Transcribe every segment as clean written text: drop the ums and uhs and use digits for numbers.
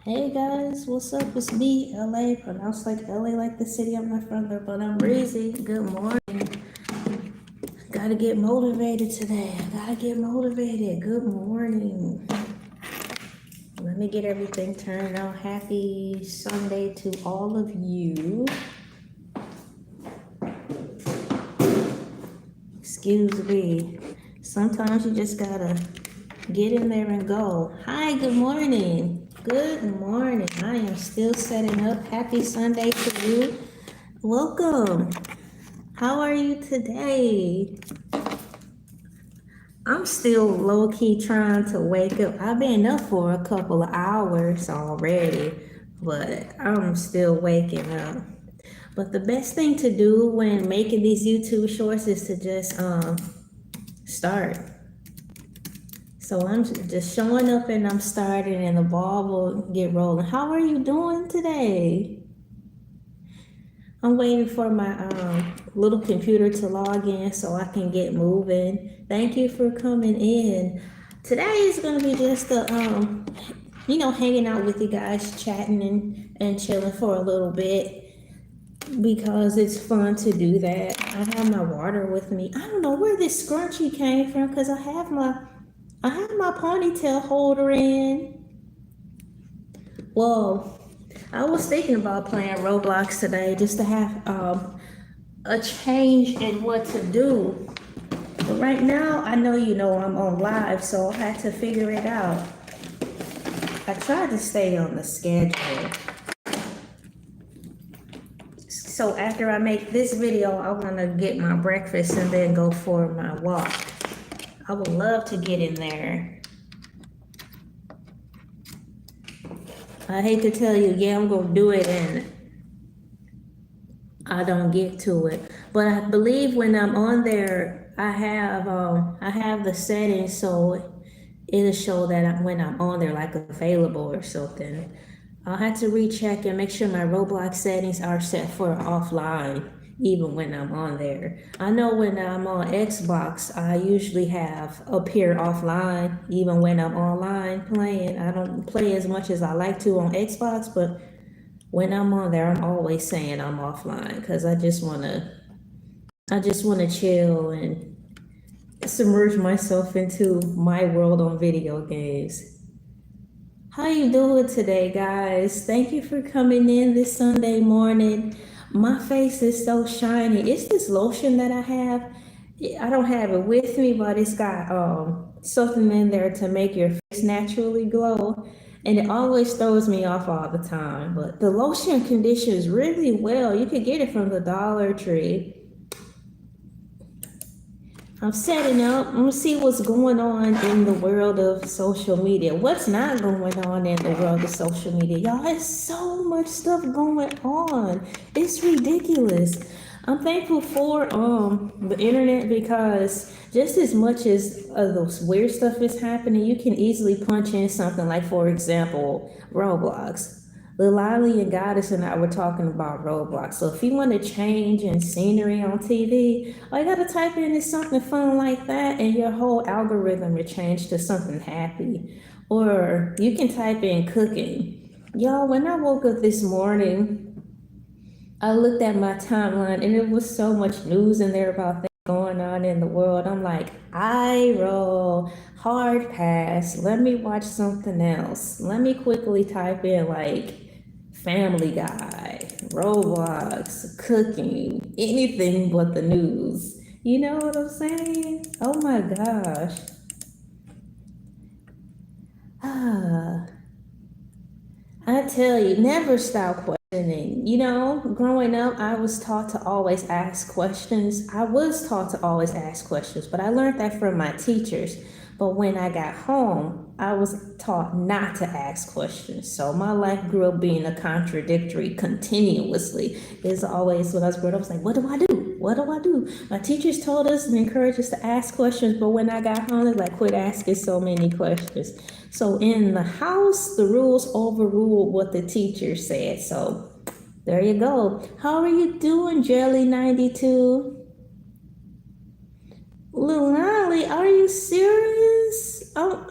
Hey guys, what's up? It's me, LA, pronounced like LA, like the city I'm not from there, but I'm breezy. Good morning. Gotta get motivated today. I gotta get motivated. Good morning. Let me get everything turned on. Happy Sunday to all of you. Excuse me. Sometimes you just gotta get in there and go. Hi, good morning. Good morning. I am still setting up. Happy Sunday to you. Welcome. How are you today? I'm still low-key trying to wake up. I've been up for a couple of hours already, but I'm still waking up. But the best thing to do when making these YouTube shorts is to just start. So I'm just showing up and I'm starting and the ball will get rolling. How are you doing today? I'm waiting for my little computer to log in so I can get moving. Thank you for coming in. Today is going to be just a, hanging out with you guys, chatting and chilling for a little bit because it's fun to do that. I have my water with me. I don't know where this scrunchie came from because I have my ponytail holder in. Well, I was thinking about playing Roblox today just to have a change in what to do. But right now, I know I'm on live, so I had to figure it out. I tried to stay on the schedule. So after I make this video, I want to get my breakfast and then go for my walk. I would love to get in there. I hate to tell you, yeah, I'm going to do it and I don't get to it. But I believe when I'm on there, I have the settings so it'll show that when I'm on there, like available or something. I'll have to recheck and make sure my Roblox settings are set for offline, even when I'm on there. I know when I'm on Xbox, I usually have appear offline, even when I'm online playing. I don't play as much as I like to on Xbox, but when I'm on there, I'm always saying I'm offline because I just wanna chill and submerge myself into my world on video games. How you doing today, guys? Thank you for coming in this Sunday morning. My face is so shiny. It's this lotion that I have. I don't have it with me, but it's got something in there to make your face naturally glow. And it always throws me off all the time. But the lotion conditions really well. You could get it from the Dollar Tree. I'm setting up. I'm gonna see what's going on in the world of social media. What's not going on in the world of social media? Y'all, there's so much stuff going on. It's ridiculous. I'm thankful for the internet because just as much as those weird stuff is happening, you can easily punch in something like, for example, Roblox. Lilali and Goddess and I were talking about Roblox. So if you want to change in scenery on TV, all you gotta type in is something fun like that, and your whole algorithm will change to something happy. Or you can type in cooking. Y'all, when I woke up this morning, I looked at my timeline and it was so much news in there about things going on in the world. I'm like, I roll, hard pass. Let me watch something else. Let me quickly type in like Family Guy, Roblox, cooking, anything but the news. You know what I'm saying? Oh my gosh. Ah, I tell you, never stop questioning. Growing up, I was taught to always ask questions. I was taught to always ask questions, but I learned that from my teachers. But when I got home, I was taught not to ask questions. So my life grew up being a contradictory continuously. It's always when I was growing up, I was like, what do I do? What do I do? My teachers told us and encouraged us to ask questions, but when I got home, they're like, quit asking so many questions. So in the house, the rules overruled what the teacher said. So there you go. How are you doing, Jelly 92? Lil Nolly, are you serious? Oh,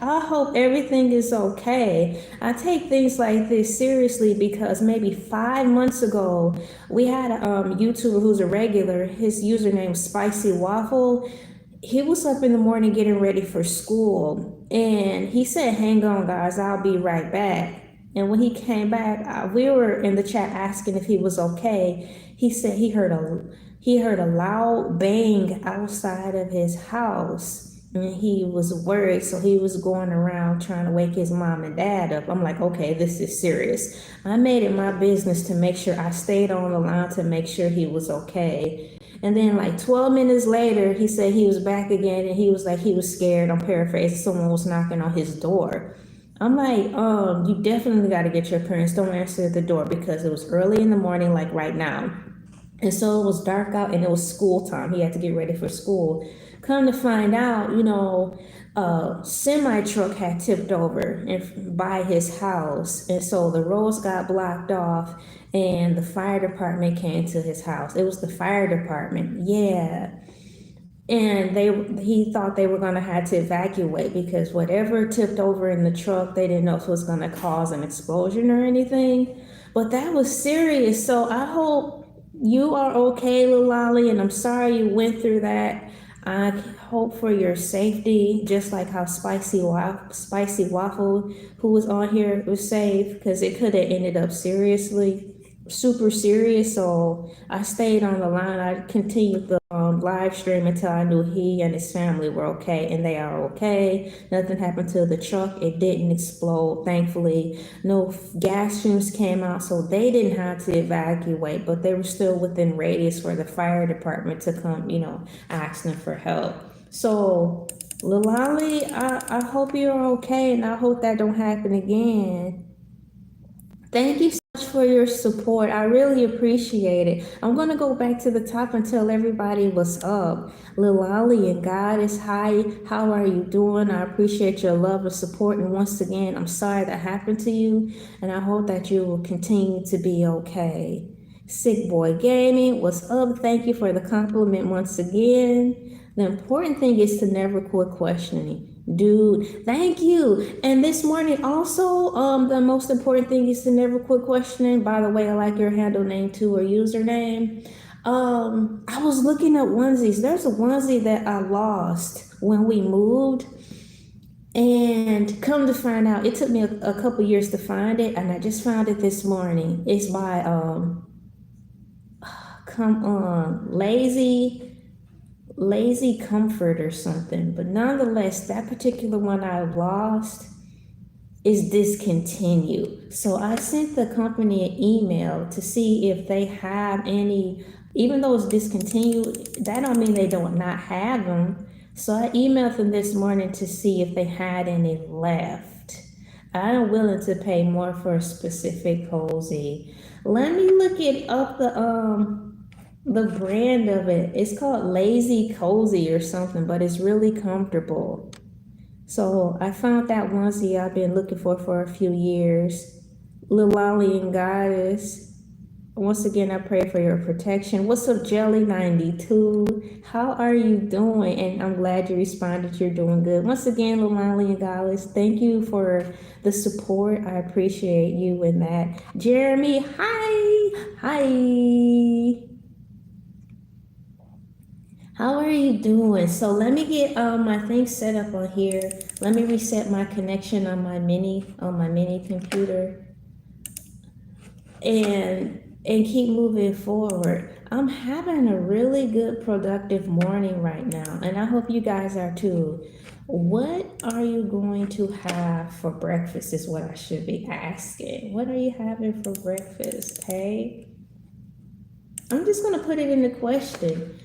I hope everything is okay. I take things like this seriously because maybe 5 months ago we had a YouTuber who's a regular. His username Spicy Waffle. He was up in the morning getting ready for school, and he said, "Hang on, guys, I'll be right back." And when he came back, we were in the chat asking if he was okay. He said he heard a loud bang outside of his house, and he was worried, so he was going around trying to wake his mom and dad up. I'm like, okay, this is serious. I made it my business to make sure I stayed on the line to make sure he was okay. And then like 12 minutes later, he said he was back again, and he was like, he was scared. I'm paraphrasing. Someone was knocking on his door. I'm like, you definitely got to get your parents. Don't answer the door, because it was early in the morning, like right now. And so it was dark out, and it was school time. He had to get ready for school. Come to find out, a semi truck had tipped over by his house. And so the roads got blocked off, and the fire department came to his house. It was the fire department. Yeah. And he thought they were going to have to evacuate, because whatever tipped over in the truck, they didn't know if it was going to cause an explosion or anything. But that was serious. So I hope you are okay, Lil Lolly, and I'm sorry you went through that. I hope for your safety, just like how Spicy Waffle, who was on here, was safe, because it could have ended up super serious. So I stayed on the line. I continued the live stream until I knew he and his family were okay, and they are okay. Nothing happened to the truck. It didn't explode, thankfully. No gas fumes came out, so they didn't have to evacuate, but they were still within radius for the fire department to come, ask them for help. So Lalali, I hope you're okay, and I hope that don't happen again. Thank you so much for your support. I really appreciate it. I'm going to go back to the top and tell everybody what's up. Lilali and Goddess, hi. How are you doing? I appreciate your love and support. And once again, I'm sorry that happened to you, and I hope that you will continue to be okay. Sick Boy Gaming, what's up? Thank you for the compliment once again. The important thing is to never quit questioning. Dude, thank you. And this morning also, the most important thing is to never quit questioning. By the way, I like your handle name too, or username. I was looking at onesies. There's a onesie that I lost when we moved. And come to find out, it took me a couple years to find it, and I just found it this morning. It's by Lazy Comfort or something. But nonetheless, that particular one I lost is discontinued. So I sent the company an email to see if they have any, even though it's discontinued, that don't mean they don't not have them. So I emailed them this morning to see if they had any left. I'm willing to pay more for a specific cozy. Let me look it up, the brand of it. It's called Lazy Cozy or something, but it's really comfortable. So I found that onesie I've been looking for a few years. Lil Lolly and Goddess, once again, I pray for your protection. What's up, Jelly92? How are you doing? And I'm glad you responded. You're doing good. Once again, Lil Lolly and Goddess, thank you for the support. I appreciate you in that. Jeremy, hi. Hi. How are you doing? So let me get my thing set up on here. Let me reset my connection on my mini computer, and keep moving forward. I'm having a really good productive morning right now, and I hope you guys are too. What are you going to have for breakfast is what I should be asking. What are you having for breakfast? Hey, I'm just gonna put it in the question.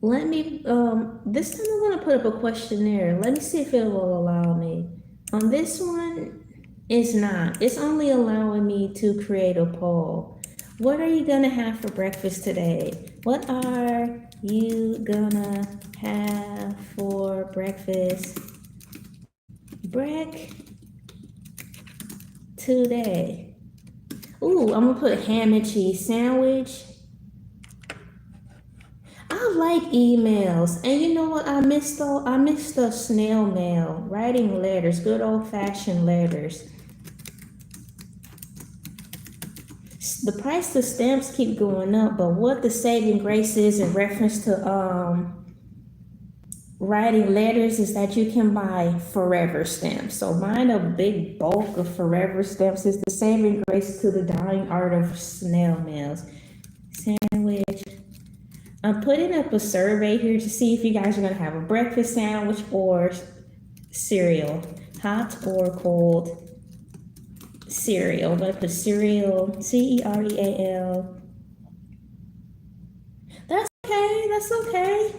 Let me, this time I'm going to put up a questionnaire. Let me see if it will allow me. On this one, it's not. It's only allowing me to create a poll. What are you going to have for breakfast today? What are you going to have for breakfast? Today. Ooh, I'm going to put ham and cheese sandwich. like emails. And you know what I miss though? I miss the snail mail, writing letters, good old fashioned letters. The price of stamps keep going up, but what the saving grace is in reference to writing letters is that you can buy forever stamps. So buying a big bulk of forever stamps is the saving grace to the dying art of snail mails. Sandwich. I'm putting up a survey here to see if you guys are going to have a breakfast sandwich or cereal, hot or cold cereal. I'm going to put cereal, cereal. That's okay. That's okay.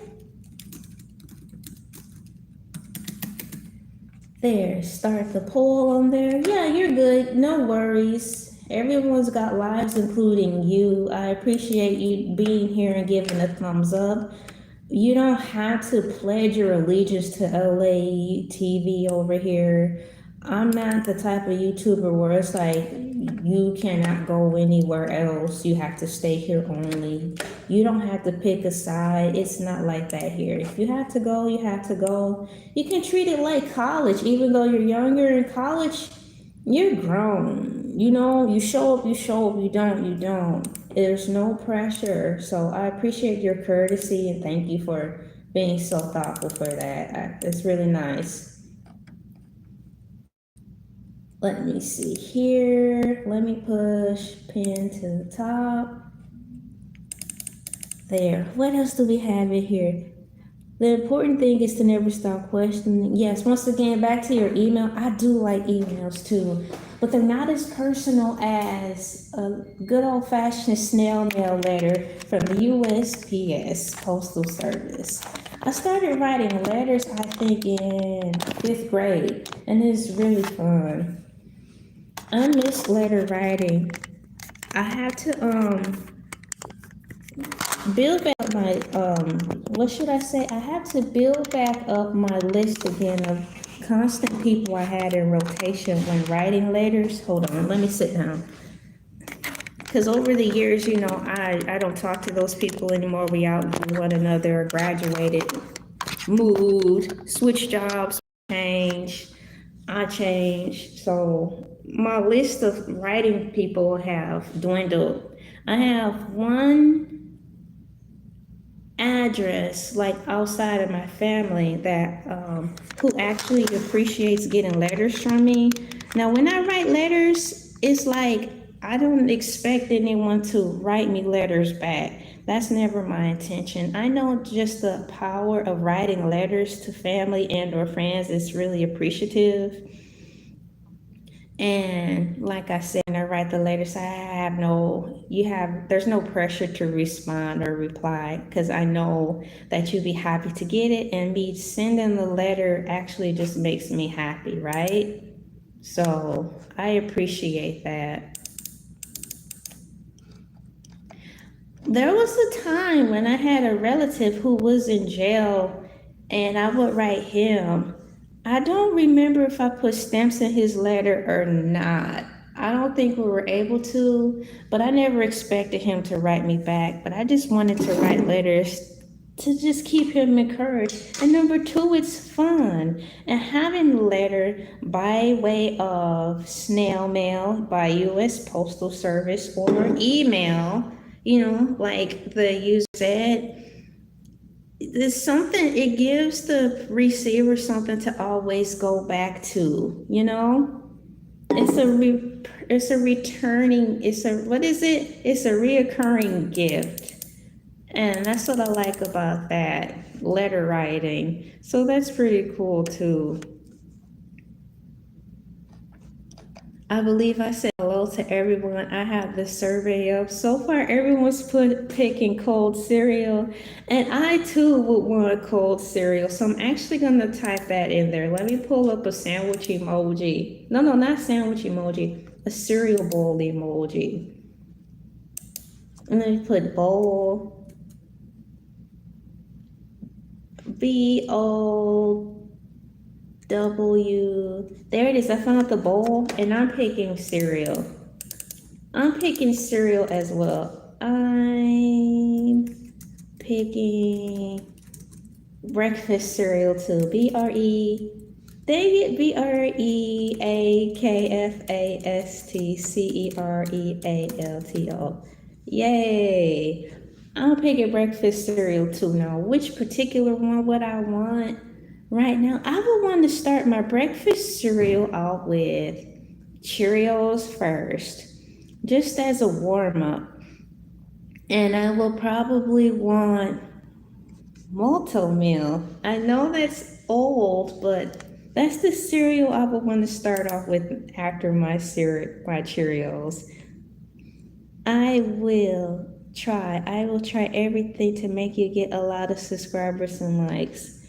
There, start the poll on there. Yeah, you're good. No worries. Everyone's got lives, including you. I appreciate you being here and giving a thumbs up. You don't have to pledge your allegiance to Elay TV over here. I'm not the type of YouTuber where it's like you cannot go anywhere else. You have to stay here only. You don't have to pick a side. It's not like that here. If you have to go, you have to go. You can treat it like college, even though you're younger in college. You're grown. You know, you show up, you show up, you don't. There's no pressure. So I appreciate your courtesy and thank you for being so thoughtful for that. It's really nice. Let me see here. Let me push pin to the top. There. What else do we have in here? The important thing is to never stop questioning. Yes, once again, back to your email. I do like emails too, but they're not as personal as a good old-fashioned snail mail letter from the USPS Postal Service. I started writing letters, I think, in 5th grade, and it's really fun. I miss letter writing. I had to build back my what should I say? I have to build back up my list again of constant people I had in rotation when writing letters. Hold on, let me sit down. Because over the years, you know, I don't talk to those people anymore. We outgrew one another, graduated, moved, switched jobs, changed. I changed. So my list of writing people have dwindled. I have one address like outside of my family that who actually appreciates getting letters from me. Now when I write letters, it's like I don't expect anyone to write me letters back. That's never my intention. I know just the power of writing letters to family and or friends is really appreciative. And like I said, when I write the letters, there's no pressure to respond or reply because I know that you'll be happy to get it, and me sending the letter actually just makes me happy, right? So I appreciate that. There was a time when I had a relative who was in jail and I would write him. I don't remember if I put stamps in his letter or not. I don't think we were able to, but I never expected him to write me back. But I just wanted to write letters to just keep him encouraged. And number two, it's fun. And having a letter by way of snail mail, by U.S. Postal Service, or email, you know, like the user said, it's something, it gives the receiver something to always go back to, you know? It's a reoccurring gift. And that's what I like about that, letter writing. So that's pretty cool too. I believe I said hello to everyone. I have the survey up. So far, everyone's picking cold cereal, and I too would want a cold cereal. So I'm actually gonna type that in there. Let me pull up a sandwich emoji. No, not sandwich emoji. A cereal bowl emoji. And then put bowl. BOW. There it is. I found the bowl, and I'm picking cereal. I'm picking cereal as well. I'm picking breakfast cereal too. Dang it, BREAKFASTCEREALTO. Yay. I'm picking breakfast cereal too now. Which particular one would I want right now? I would want to start my breakfast cereal out with Cheerios first, just as a warm up. And I will probably want Malto Meal. I know that's old, but that's the cereal I would want to start off with after my Cheerios. I will try everything to make you get a lot of subscribers and likes.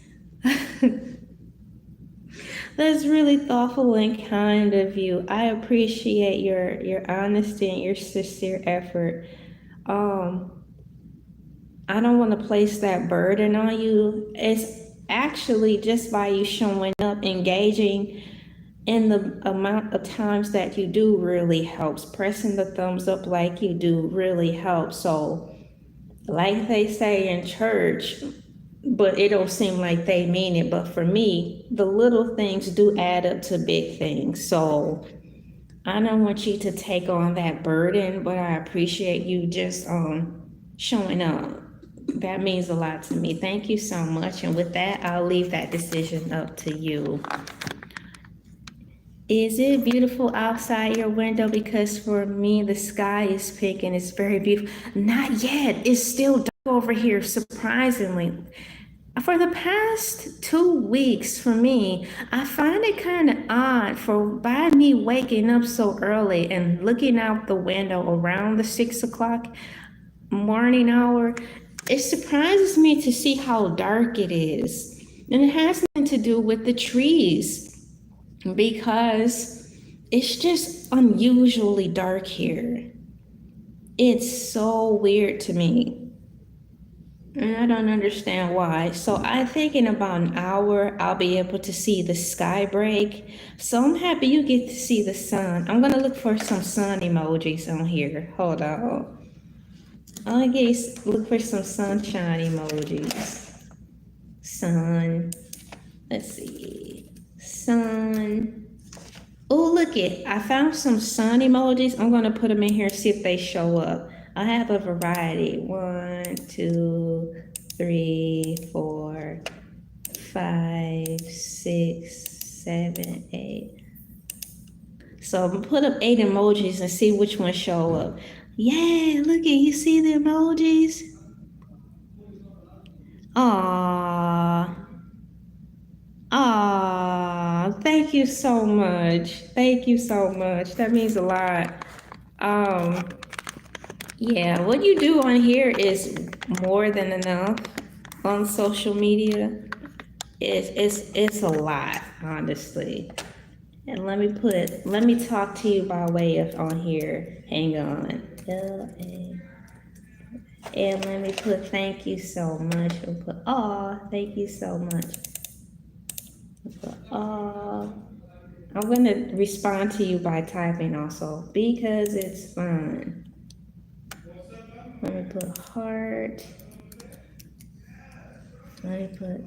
That's really thoughtful and kind of you. I appreciate your honesty and your sincere effort. I don't want to place that burden on you. It's actually just by you showing up, engaging in the amount of times that you do really helps. Pressing the thumbs up like you do really helps. So, like they say in church, but it don't seem like they mean it. But for me, the little things do add up to big things. So, I don't want you to take on that burden, but I appreciate you just showing up. That means a lot to me. Thank you so much. And with that, I'll leave that decision up to you. Is it beautiful outside your window? Because for me, the sky is pink and it's very beautiful. Not yet. It's still dark over here, surprisingly. For the past 2 weeks, for me, I find it kind of odd by me waking up so early and looking out the window around the 6 o'clock morning hour. It surprises me to see how dark it is. And it has nothing to do with the trees because it's just unusually dark here. It's so weird to me. And I don't understand why. So I think in about an hour, I'll be able to see the sky break. So I'm happy you get to see the sun. I'm going to look for some sun emojis on here. Hold on. I guess look for some sunshine emojis. Sun. Let's see. Sun. Oh, look it. I found some sun emojis. I'm going to put them in here, see if they show up. I have a variety. 1, 2, 3, 4, 5, 6, 7, 8. So I'm going to put up 8 emojis and see which ones show up. Yeah, look at you see the emojis? Aww, thank you so much. Thank you so much. That means a lot. Yeah, what you do on here is more than enough on social media. It's a lot, honestly. And let me talk to you by way of on here. Hang on. LA. And let me put thank you so much. And put thank you so much. Put I'm gonna respond to you by typing also because it's fun. Let me put heart. Let me put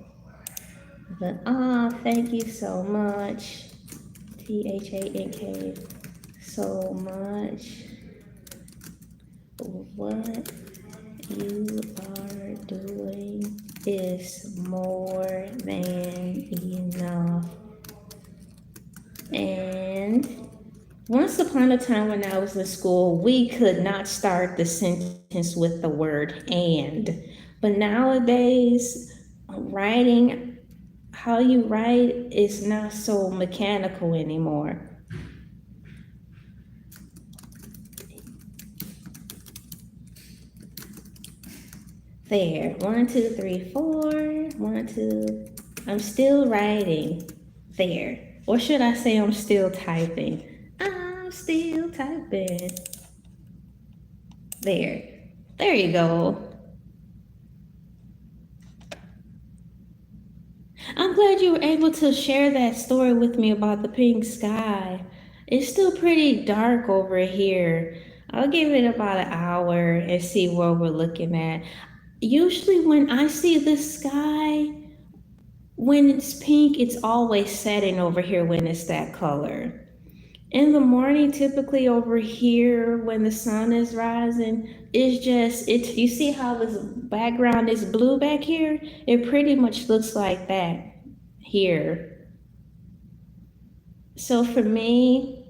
thank you so much. THANK so much. What you are doing is more than enough. And once upon a time when I was in school, we could not start the sentence with the word and. But nowadays, writing, how you write is not so mechanical anymore. There. 1, 2, 3, 4. 1, 2. I'm still writing. There. Or should I say I'm still typing? I'm still typing. There. There you go. I'm glad you were able to share that story with me about the pink sky. It's still pretty dark over here. I'll give it about an hour and see what we're looking at. Usually when I see the sky, when it's pink, it's always setting over here when it's that color. In the morning, typically over here when the sun is rising, it's just it's you see how this background is blue back here? It pretty much looks like that here. So for me,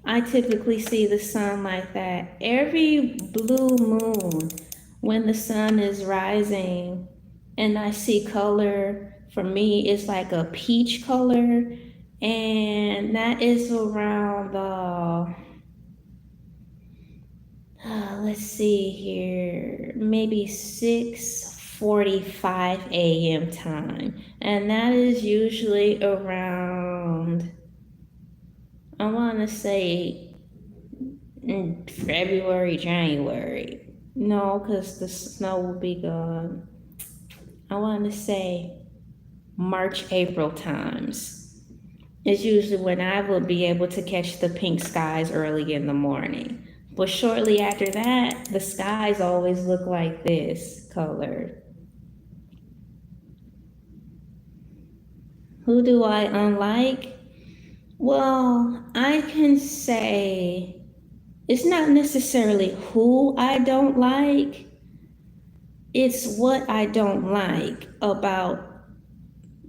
I typically see the sun like that. Every blue moon, when the sun is rising and I see color, for me, it's like a peach color. And that is around the, let's see here, maybe 6:45 a.m. time. And that is usually around, I want to say in February, January. No, because the snow will be gone. I want to say March, April times. It's usually when I will be able to catch the pink skies early in the morning. But shortly after that, the skies always look like this color. Who do I unlike? Well, I can say it's not necessarily who I don't like, it's what I don't like about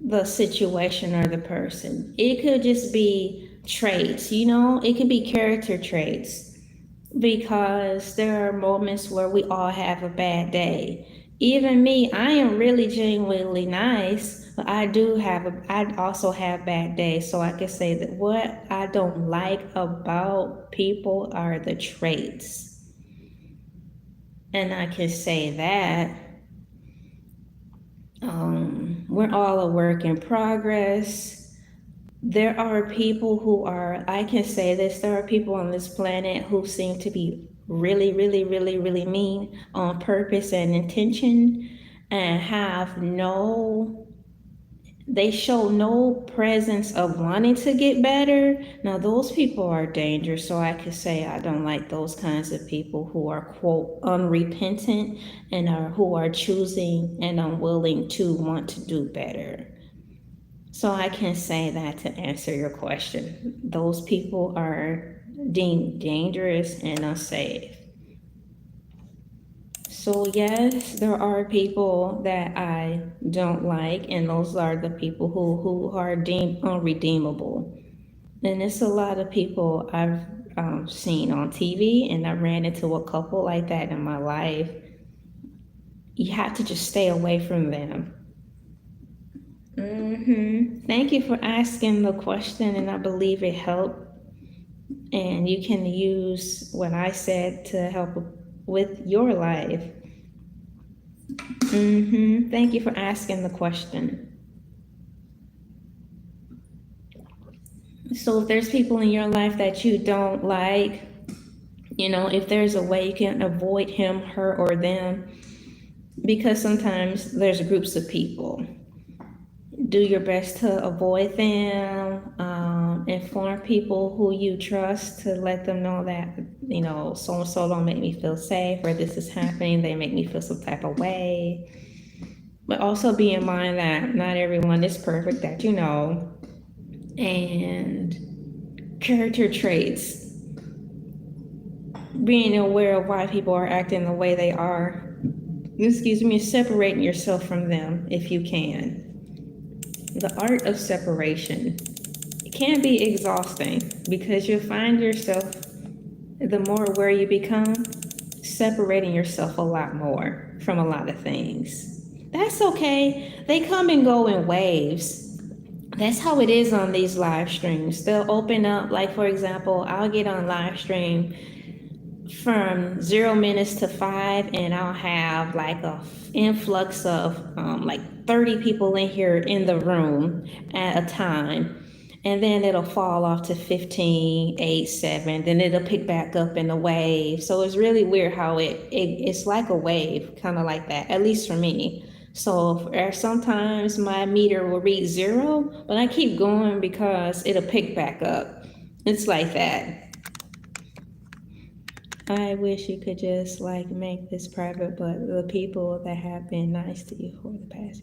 the situation or the person. It could just be traits, it could be character traits because there are moments where we all have a bad day. Even me, I am really genuinely nice, but I also have bad days. So I can say that what I don't like about people are the traits. And I can say that we're all a work in progress. There are people who are, I can say this, there are people on this planet who seem to be really, really, really, really mean on purpose and intention and they show no presence of wanting to get better. Now, those people are dangerous, so I could say I don't like those kinds of people who are, quote, unrepentant and who are choosing and unwilling to want to do better. So I can say that to answer your question. Those people are deemed dangerous and unsafe. So yes, there are people that I don't like, and those are the people who are deemed unredeemable. And it's a lot of people I've seen on TV, and I ran into a couple like that in my life. You have to just stay away from them. Thank you for asking the question, and I believe it helped. And you can use what I said to help with your life. Thank you for asking the question. So if there's people in your life that you don't like, if there's a way you can avoid him, her, or them, because sometimes there's groups of people. Do your best to avoid them. Inform people who you trust to let them know that, so and so don't make me feel safe, or this is happening, they make me feel some type of way. But also be in mind that not everyone is perfect, that you know. And character traits, being aware of why people are acting the way they are, separating yourself from them if you can. The art of separation. It can be exhausting because you'll find yourself, the more aware you become, separating yourself a lot more from a lot of things. That's okay. They come and go in waves. That's how it is on these live streams. They'll open up, like for example, I'll get on live stream from 0 minutes to 5, and I'll have like a influx of like 30 people in here in the room at a time. And then it'll fall off to 15, 8, 7, then it'll pick back up in a wave. So it's really weird how it's like a wave, kind of like that, at least for me. So sometimes my meter will read 0, but I keep going because it'll pick back up. It's like that. I wish you could just like make this private, but the people that have been nice to you for the past.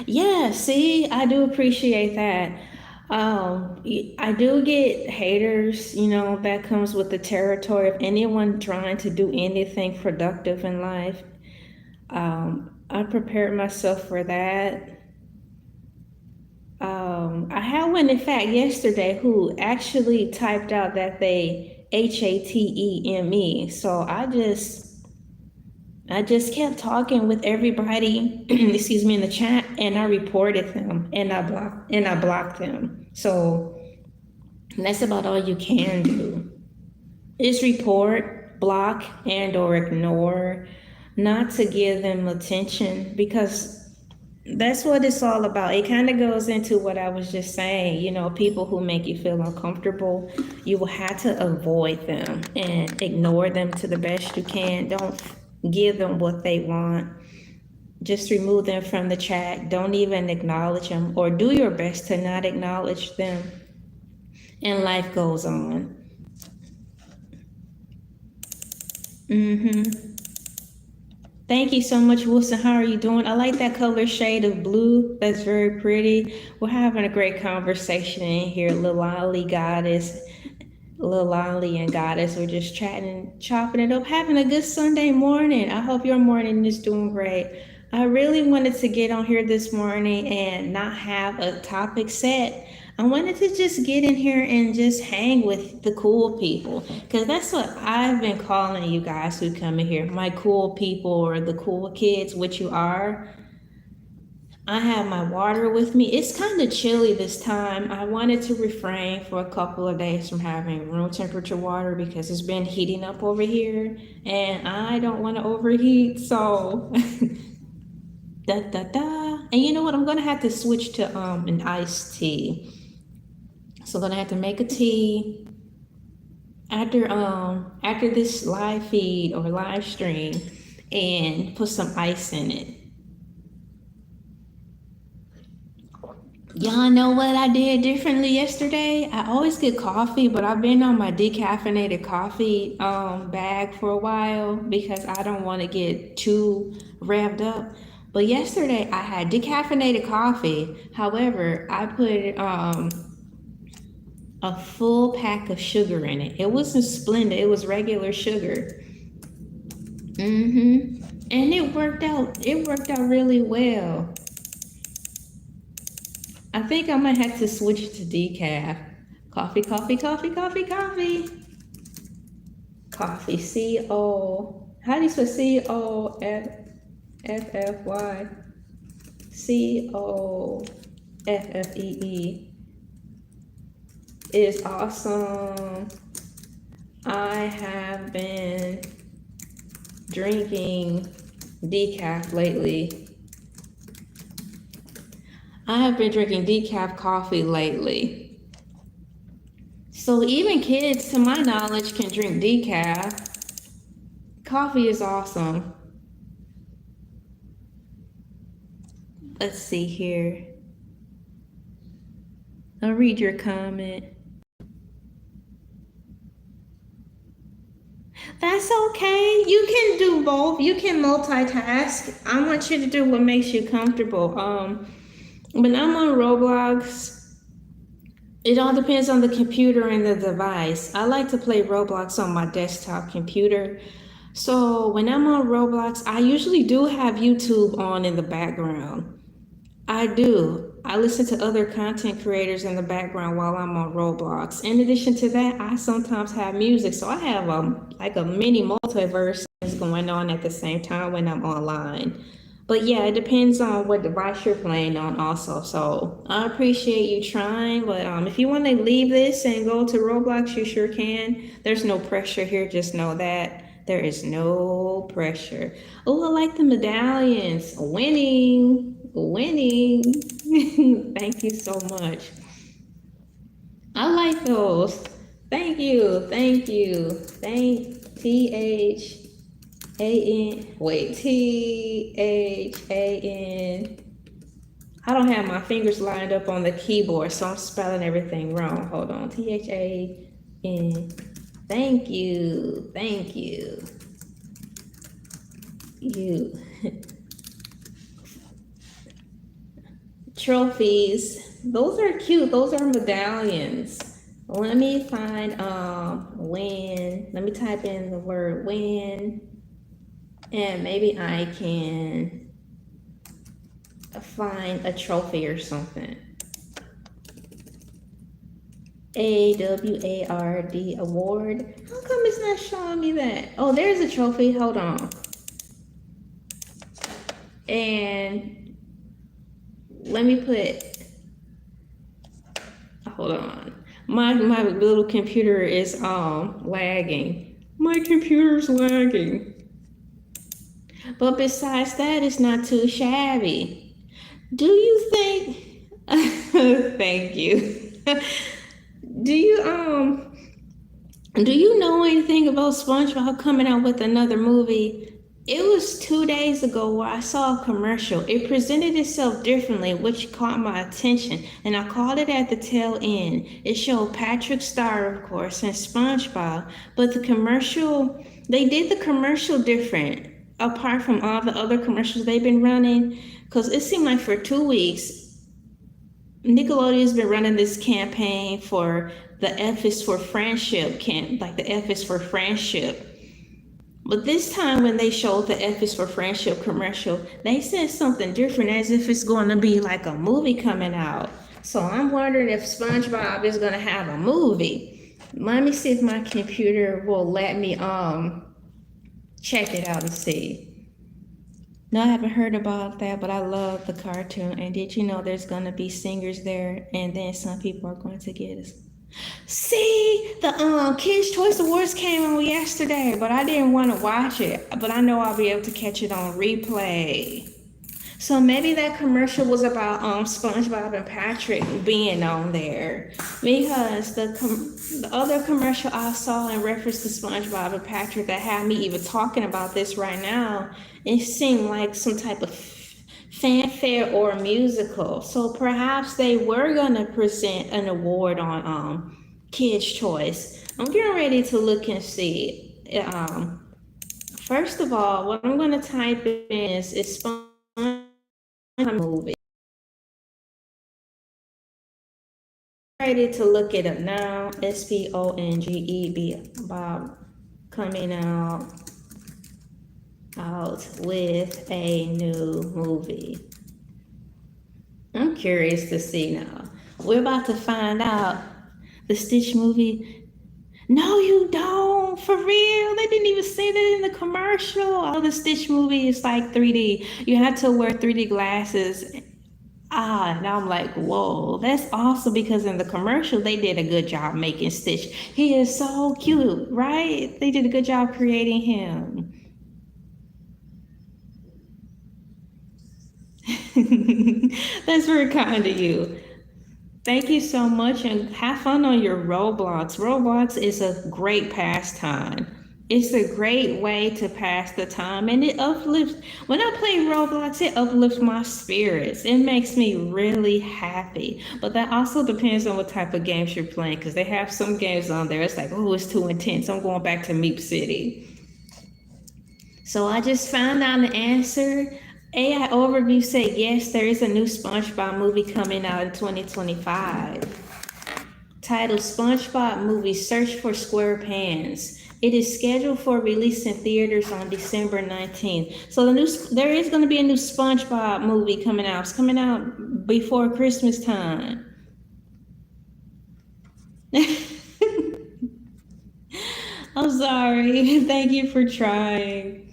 Yeah, see, I do appreciate that. I do get haters, that comes with the territory of anyone trying to do anything productive in life. I prepared myself for that. I had one, in fact, yesterday who actually typed out that they HATEME. So I just kept talking with everybody, excuse me, in the chat, and I reported them, and I blocked them. So that's about all you can do. Is report, block, and or ignore, not to give them attention, because that's what it's all about. It kind of goes into what I was just saying. People who make you feel uncomfortable, you will have to avoid them and ignore them to the best you can. Don't give them what they want. Just remove them from the chat. Don't even acknowledge them, or do your best to not acknowledge them. And life goes on. Thank you so much, Wilson. How are you doing? I like that color shade of blue. That's very pretty. We're having a great conversation in here. Lil Ali and Goddess. We're just chatting, chopping it up, having a good Sunday morning. I hope your morning is doing great. I really wanted to get on here this morning and not have a topic set. I wanted to just get in here and just hang with the cool people, because that's what I've been calling you guys who come in here, my cool people, or the cool kids, which you are. I have my water with me. It's kind of chilly this time. I wanted to refrain for a couple of days from having room temperature water because it's been heating up over here and I don't want to overheat. So, da da da. And you know what? I'm going to have to switch to an iced tea. So I'm going to have to make a tea after this live feed or live stream and put some ice in it. Y'all know what I did differently yesterday? I always get coffee, but I've been on my decaffeinated coffee bag for a while because I don't want to get too revved up. But yesterday I had decaffeinated coffee. However, I put a full pack of sugar in it. It wasn't Splenda, it was regular sugar. And it worked out. It worked out really well. I think I might have to switch to decaf. Coffee, coffee, coffee, coffee, coffee. Coffee, C-O. How do you spell C-O-F-F-Y? C-O-F-F-E-E. It is awesome. I have been drinking decaf lately. I have been drinking decaf coffee lately. So even kids, to my knowledge, can drink decaf. Coffee is awesome. Let's see here. I'll read your comment. That's okay. You can do both. You can multitask. I want you to do what makes you comfortable. When I'm on Roblox, it all depends on the computer and the device. I like to play Roblox on my desktop computer. So when I'm on Roblox, I usually do have YouTube on in the background. I do. I listen to other content creators in the background while I'm on Roblox. In addition to that, I sometimes have music. So I have like a mini multiverse going on at the same time when I'm online. But yeah, it depends on what device you're playing on also. So I appreciate you trying. But if you want to leave this and go to Roblox, you sure can. There's no pressure here. Just know that. There is no pressure. Oh, I like the medallions. Winning. Thank you so much. I like those. Thank you. Thank T-H-A-N. Wait, T-H-A-N. I don't have my fingers lined up on the keyboard, so I'm spelling everything wrong. Hold on. T-H-A-N. Thank you. Thank you. You. Trophies. Those are cute. Those are medallions. Let me find win. Let me type in the word win. And maybe I can find a trophy or something. AWARD award. How come it's not showing me that? Oh, there's a trophy. Hold on. And let me put, hold on. My little computer is lagging. My computer's lagging. But besides that, it's not too shabby. Do you think thank you. Do you know anything about SpongeBob coming out with another movie? It was 2 days ago where I saw a commercial. It presented itself differently, which caught my attention, and I caught it at the tail end. It showed Patrick Star, of course, and SpongeBob, but they did the commercial different, apart from all the other commercials they've been running, because it seemed like for 2 weeks, Nickelodeon's been running this campaign for the F is for friendship like the F is for friendship. But this time when they showed the F is for friendship commercial, they said something different, as if it's going to be like a movie coming out. So I'm wondering if SpongeBob is going to have a movie. Let me see if my computer will let me check it out and see. No, I haven't heard about that, but I love the cartoon. And did you know there's going to be singers there, and then some people are going to get us? See, the Kids' Choice Awards came on yesterday, but I didn't want to watch it. But I know I'll be able to catch it on replay. So maybe that commercial was about SpongeBob and Patrick being on there, because the other commercial I saw in reference to SpongeBob and Patrick that had me even talking about this right now, it seemed like some type of fanfare or musical. So perhaps they were gonna present an award on Kids' Choice. I'm getting ready to look and see. First of all, what I'm gonna type in is SpongeBob movie. Ready to look it up now. SPONGEB Bob coming out with a new movie. I'm curious to see now. We're about to find out. The Stitch movie. No, you don't. For real. They didn't even say that in the commercial. Oh, the Stitch movie is like 3D. You have to wear 3D glasses. And I'm like, whoa, that's awesome, because in the commercial, they did a good job making Stitch. He is so cute, right? They did a good job creating him. That's very kind of you. Thank you so much, and have fun on your Roblox. Roblox is a great pastime. It's a great way to pass the time, and it uplifts. When I play Roblox, it uplifts my spirits. It makes me really happy. But that also depends on what type of games you're playing, because they have some games on there. It's like, oh, it's too intense. I'm going back to Meep City. So I just found out the answer. AI Overview said, yes, there is a new SpongeBob movie coming out in 2025. Titled SpongeBob Movie Search for SquarePants. It is scheduled for release in theaters on December 19th. So there is going to be a new SpongeBob movie coming out. It's coming out before Christmas time. I'm sorry. Thank you for trying.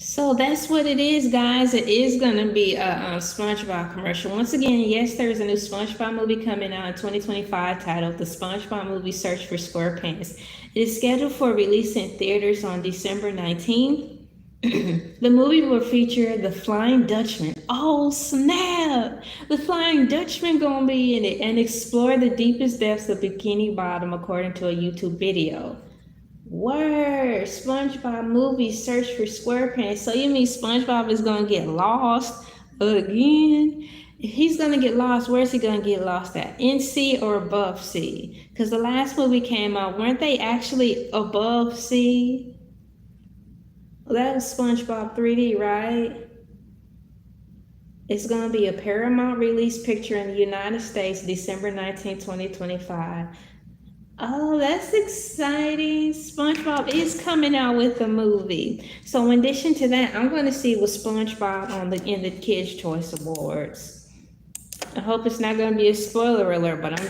So that's what it is, guys. It is going to be a SpongeBob commercial. Once again, yes, there's a new SpongeBob movie coming out in 2025 titled The SpongeBob Movie Search for SquarePants. It is scheduled for release in theaters on December 19th. The movie will feature the Flying Dutchman. Oh, snap! The Flying Dutchman gonna be in it, and explore the deepest depths of Bikini Bottom, according to a YouTube video. Word! SpongeBob movie Search for SquarePants. So you mean SpongeBob is gonna get lost again? He's gonna get lost. Where's he gonna get lost at? In sea or above sea? Because the last movie came out, weren't they actually above sea? Well, that was SpongeBob 3D, right? It's gonna be a Paramount release picture in the United States, December 19, 2025. Oh, that's exciting. SpongeBob is coming out with a movie. So in addition to that, I'm going to see with SpongeBob in the Kids' Choice Awards. I hope it's not going to be a spoiler alert, but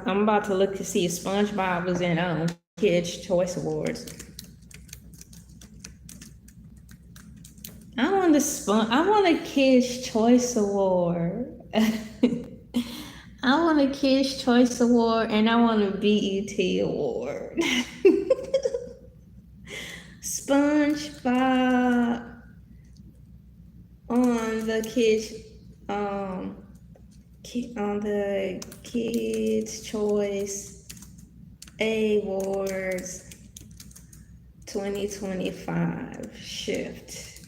I'm about to look to see if SpongeBob was in Kids' Choice Awards. I want a Kids' Choice Award. I want a Kids' Choice Award and I want a BET Award. SpongeBob on the Kids Choice Awards 2025 shift.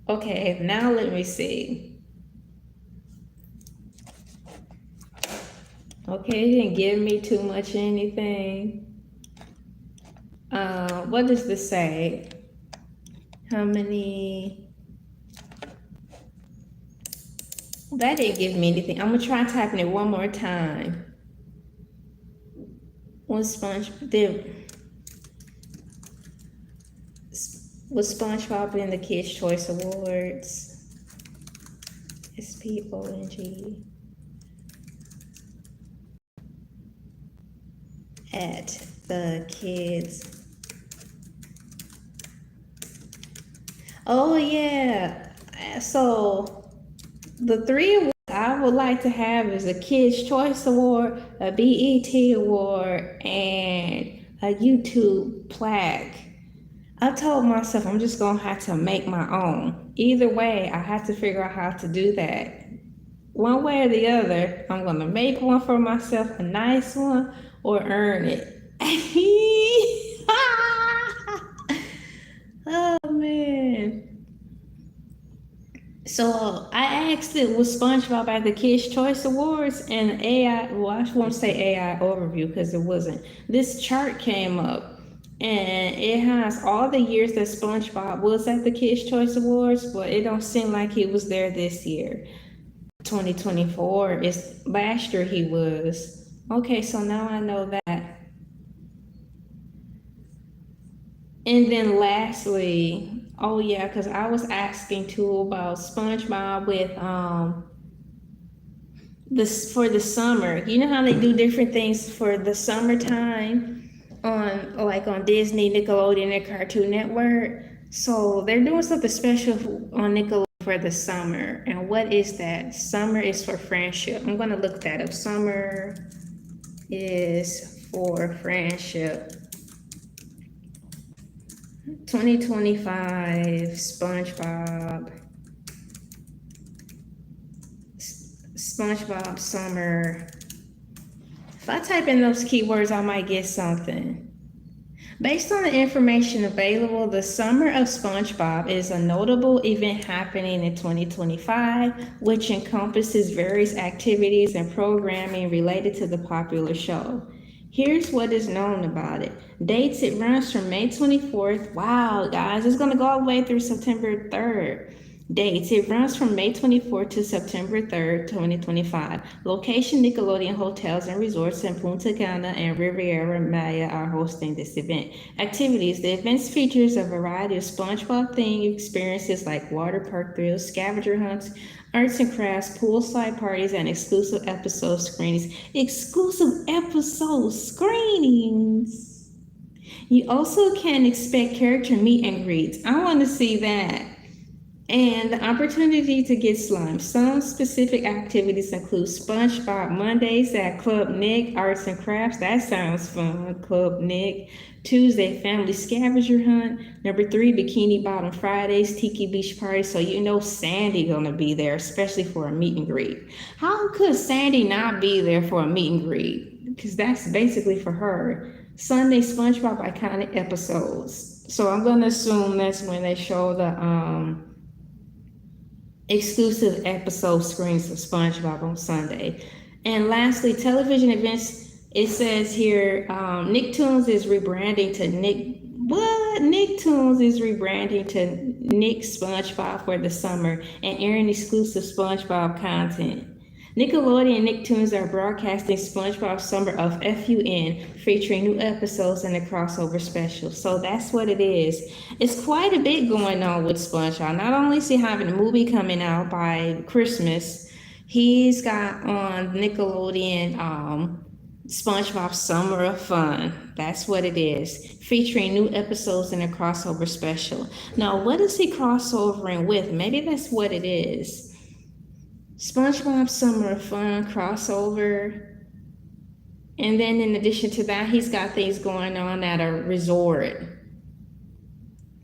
Okay, now let me see. Okay, it didn't give me too much anything. What does this say? How many? That didn't give me anything. I'm gonna try typing it one more time. Was SpongeBob in the Kids' Choice Awards? SPONG at the kids. Oh yeah. So the three awards I would like to have is a Kids' Choice Award, a BET Award, and a YouTube plaque. I told myself I'm just gonna have to make my own. Either way, I have to figure out how to do that. One way or the other, I'm gonna make one for myself, a nice one, or earn it. Oh man. So I asked it with SpongeBob at the Kids' Choice Awards and AI, well, I won't say AI overview because it wasn't. This chart came up and it has all the years that SpongeBob was at the Kids' Choice Awards, but it don't seem like he was there this year. 2024 is last year he was. Okay, so now I know that. And then lastly, oh yeah, because I was asking too about SpongeBob with this for the summer. You know how they do different things for the summertime on Disney, Nickelodeon, and Cartoon Network. So they're doing something special on Nickelodeon for the summer. And what is that? Summer is for friendship. I'm gonna look that up. Summer is for friendship. 2025 SpongeBob summer. If I type in those keywords, I might get something. Based on the information available, the Summer of SpongeBob is a notable event happening in 2025, which encompasses various activities and programming related to the popular show. Here's what is known about it. Dates: it runs from May 24th. Wow, guys, it's going to go all the way through September 3rd. Dates: it runs from May 24th to September 3rd, 2025. Location: Nickelodeon hotels and resorts in Punta Cana and Riviera Maya are hosting this event. Activities: the event features a variety of SpongeBob themed experiences like water park thrills, scavenger hunts, arts and crafts, poolside parties, and exclusive episode screenings. Exclusive episode screenings! You also can expect character meet and greets. I want to see that. And the opportunity to get slime. Some specific activities include SpongeBob Mondays at Club Nick, Arts and Crafts. That sounds fun, Club Nick. Tuesday, Family Scavenger Hunt. Number 3, Bikini Bottom Fridays, Tiki Beach Party. So you know Sandy gonna be there, especially for a meet and greet. How could Sandy not be there for a meet and greet? Because that's basically for her. Sunday, SpongeBob Iconic Episodes. So I'm gonna assume that's when they show the exclusive episode screenings of SpongeBob on Sunday. And lastly, television events. It says here, Nicktoons is rebranding to Nick. What? Nicktoons is rebranding to Nick SpongeBob for the summer and airing exclusive SpongeBob content. Nickelodeon and Nicktoons are broadcasting SpongeBob Summer of FUN, featuring new episodes and a crossover special. So that's what it is. It's quite a bit going on with SpongeBob. Not only is he having a movie coming out by Christmas, he's got on Nickelodeon SpongeBob Summer of Fun. That's what it is. Featuring new episodes and a crossover special. Now, what is he crossovering with? Maybe that's what it is. SpongeBob Summer of Fun crossover. And then in addition to that, he's got things going on at a resort.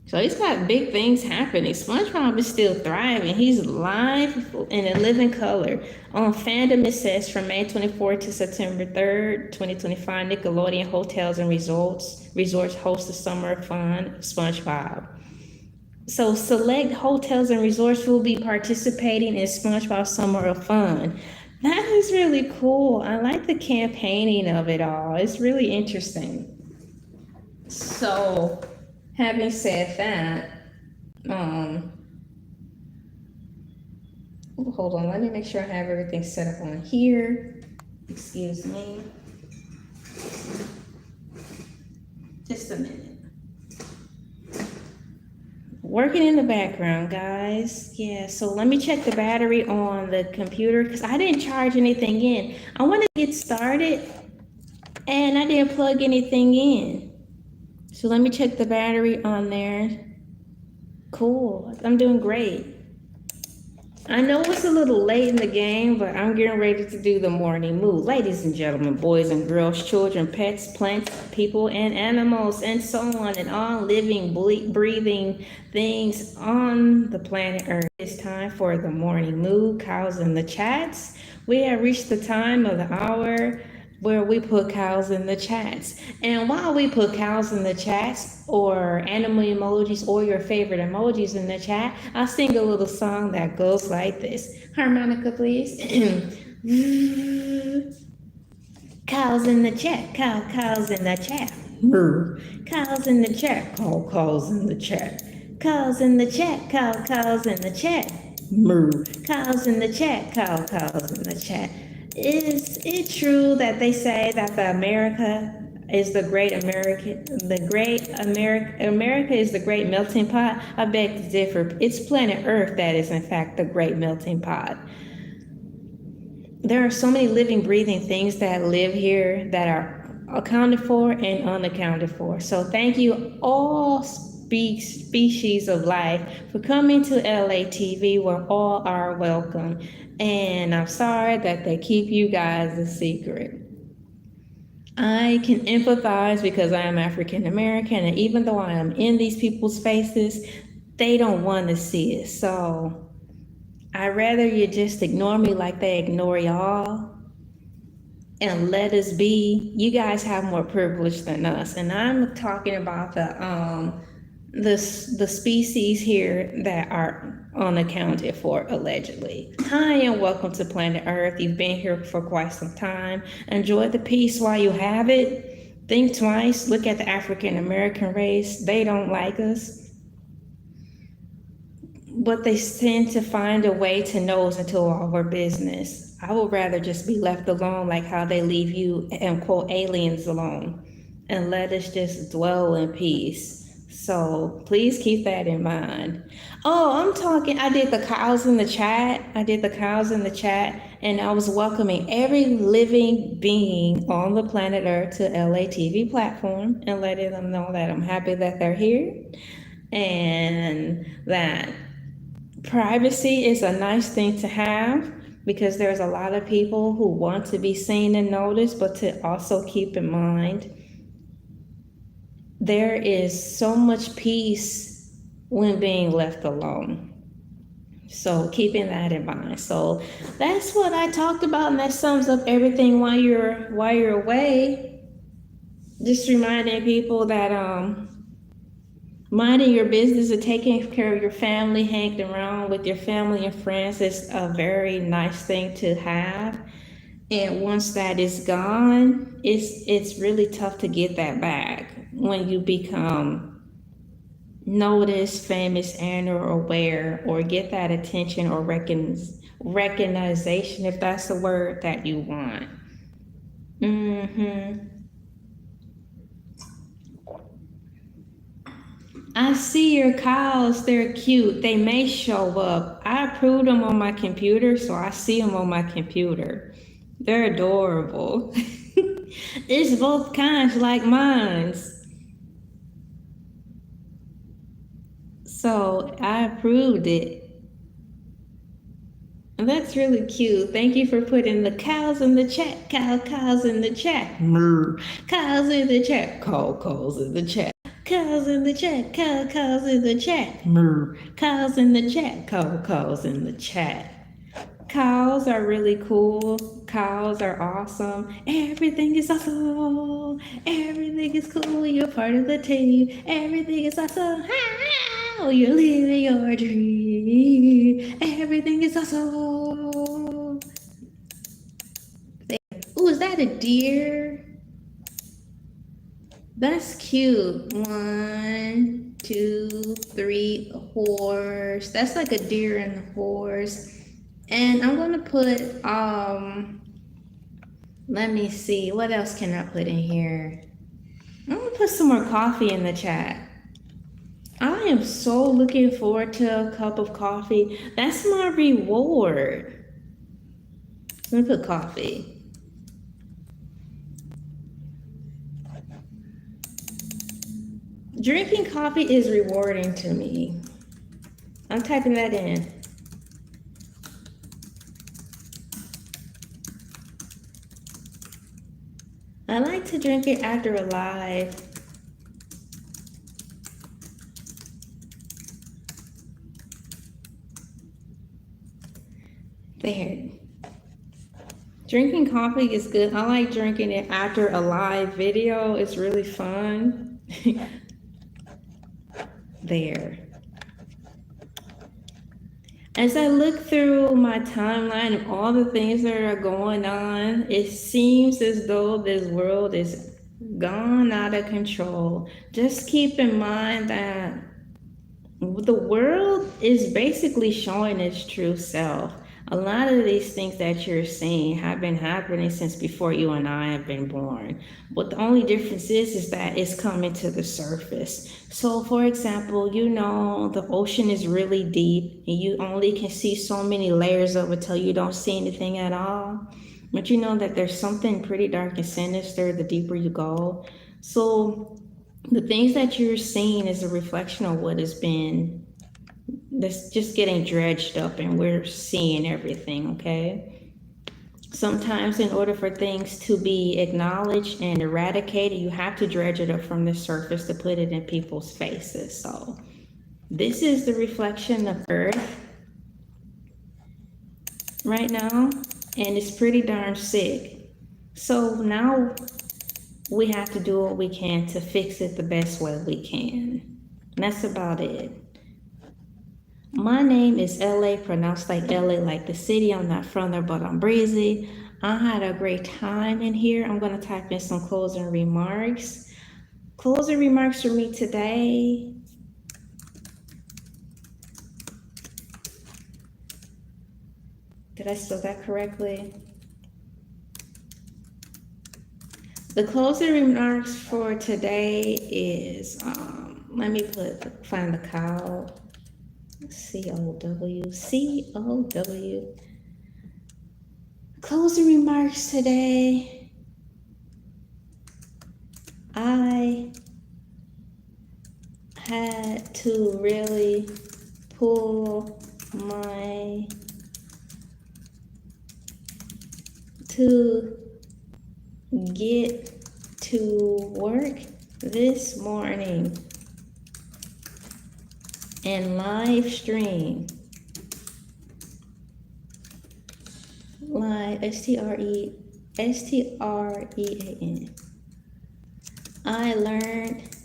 So he's got big things happening. SpongeBob is still thriving. He's live in a living color. On Fandom, it says from May 24th to September 3rd, 2025, Nickelodeon Hotels and Resorts host the Summer of Fun SpongeBob. So select hotels and resorts will be participating in SpongeBob Summer of Fun. That is really cool. I like the campaigning of it all. It's really interesting. So, having said that, hold on, let me make sure I have everything set up on here. Excuse me. Just a minute. Working in the background, guys. Yeah, so let me check the battery on the computer because I didn't charge anything in. I want to get started and I didn't plug anything in. So let me check the battery on there. Cool, I'm doing great. I know it's a little late in the game, but I'm getting ready to do the morning move. Ladies and gentlemen, boys and girls, children, pets, plants, people, and animals, and so on, and all living, breathing things on the planet Earth. It's time for the morning move, cows in the chats. We have reached the time of the hour where we put cows in the chats. And while we put cows in the chats or animal emojis or your favorite emojis in the chat, I'll sing a little song that goes like this. Harmonica, please. Cows in the chat, cows in the chat. Cows in the chat, cows in the chat. Cows in the chat, cows in the chat. Cows in the chat, cows in the chat. Is it true that they say that America is the great America is the great melting pot? I beg to differ. It's planet Earth that is in fact the great melting pot. There are so many living, breathing things that live here that are accounted for and unaccounted for. So thank you all species of life for coming to Elay TV, where all are welcome. And I'm sorry that they keep you guys a secret. I can empathize because I am African American, and even though I am in these people's faces, they don't want to see it. So I'd rather you just ignore me like they ignore y'all and let us be. You guys have more privilege than us. And I'm talking about the species here that are unaccounted for, allegedly. Hi, and welcome to Planet Earth. You've been here for quite some time. Enjoy the peace while you have it. Think twice. Look at the African American race. They don't like us, but they tend to find a way to nose into our business. I would rather just be left alone, like how they leave you and quote aliens alone, and let us just dwell in peace. So please keep that in mind. Oh, I did the cows in the chat. And I was welcoming every living being on the planet Earth to Elay TV platform and letting them know that I'm happy that they're here and that privacy is a nice thing to have, because there's a lot of people who want to be seen and noticed, but to also keep in mind there is so much peace when being left alone. So keeping that in mind. So that's what I talked about, and that sums up everything while you're away. Just reminding people that Minding your business and taking care of your family, hanging around with your family and friends is a very nice thing to have. And once that is gone, it's really tough to get that back when you become noticed, famous, and or aware, or get that attention or recognition, if that's the word that you want. I see your cows, they're cute. They may show up. I approved them on my computer, so I see them on my computer. They're adorable. It's both kinds like mine's. So I approved it. And that's really cute. Thank you for putting the cows in the chat. Cows in the chat. Moo. Cows in the chat. Cows in the chat. Cows in the chat. Cows in the chat. Moo. Cows in the chat. Cows in the chat. Cows are really cool. Cows are awesome. Everything is awesome. Everything is cool. You're part of the team. Everything is awesome. How you're living your dream. Everything is awesome. Ooh, is that a deer? That's cute. 1, 2, 3, a horse. That's like a deer and a horse. And I'm gonna put let me see, what else can I put in here? I'm gonna put some more coffee in the chat. I am so looking forward to a cup of coffee. That's my reward. Let me put coffee. Drinking coffee is rewarding to me. I'm typing that in. I like to drink it after a live. There. Drinking coffee is good. I like drinking it after a live video. It's really fun. There. As I look through my timeline of all the things that are going on, it seems as though this world is gone out of control. Just keep in mind that the world is basically showing its true self. A lot of these things that you're seeing have been happening since before you and I have been born. But the only difference is that it's coming to the surface. So for example, you know, the ocean is really deep and you only can see so many layers of it till you don't see anything at all. But you know that there's something pretty dark and sinister the deeper you go. So the things that you're seeing is a reflection of what has been, that's just getting dredged up, and we're seeing everything, okay? Sometimes in order for things to be acknowledged and eradicated, you have to dredge it up from the surface to put it in people's faces. So this is the reflection of Earth right now, and it's pretty darn sick. So now we have to do what we can to fix it the best way we can. And that's about it. My name is LA, pronounced like LA, like the city. I'm not from there, but I'm breezy. I had a great time in here. I'm going to type in some closing remarks. Closing remarks for me today. Did I spell that correctly? The closing remarks for today is, let me find the cow. C-O-W. Closing remarks today. I had to really pull to get to work this morning and live stream. Live, S-T-R-E-A-N. I learned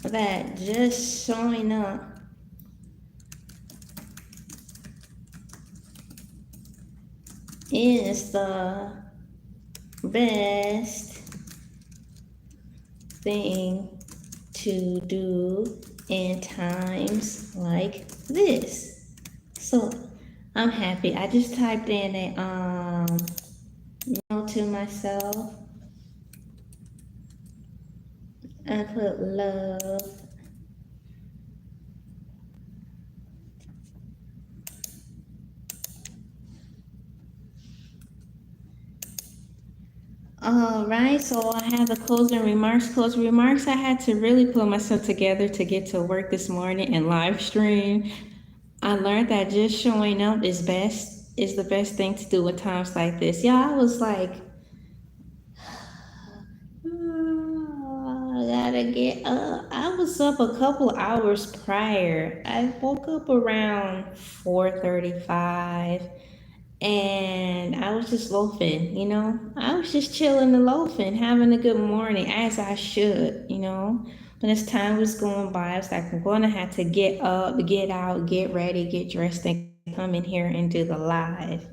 that just showing up is the best thing to do in times like this. So I'm happy. I just typed in a note to myself. I put love. All right, so I have the closing remarks. Closing remarks, I had to really pull myself together to get to work this morning and live stream. I learned that just showing up is the best thing to do at times like this. Yeah, I was like, I gotta get up. I was up a couple hours prior. I woke up around 4:35 and I was just loafing, I was just chilling and loafing, having a good morning as I should, When as time was going by, I was like, I'm going to have to get up, get out, get ready, get dressed, and come in here and do the live.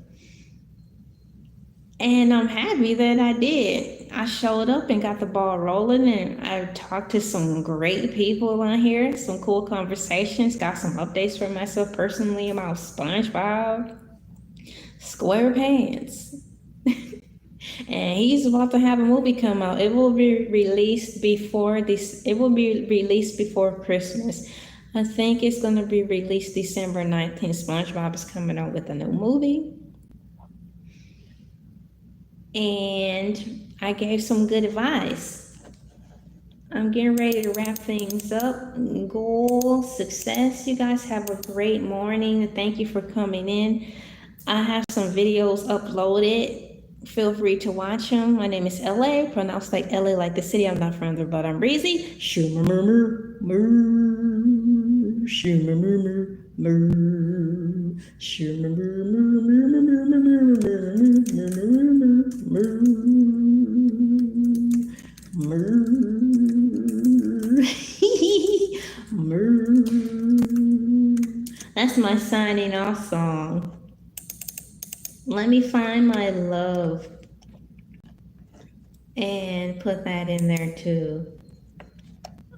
And I'm happy that I did. I showed up and got the ball rolling, and I talked to some great people on here, some cool conversations, got some updates for myself personally about SpongeBob SquarePants. And he's about to have a movie come out. It will be released before this. It will be released before Christmas. I think it's going to be released December 19th. SpongeBob is coming out with a new movie. And I gave some good advice. I'm getting ready to wrap things up. Goal, success. You guys have a great morning. Thank you for coming in. I have some videos uploaded. Feel free to watch them. My name is LA, pronounced like LA, like the city. I'm not from there, but I'm breezy. That's my signing off song. Let me find my love and put that in there too.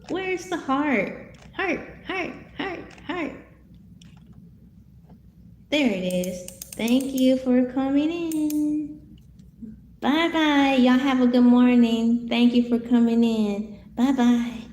Where's the heart? Heart, heart, heart, heart. There it is. Thank you for coming in. Bye-bye. Y'all have a good morning. Thank you for coming in. Bye-bye.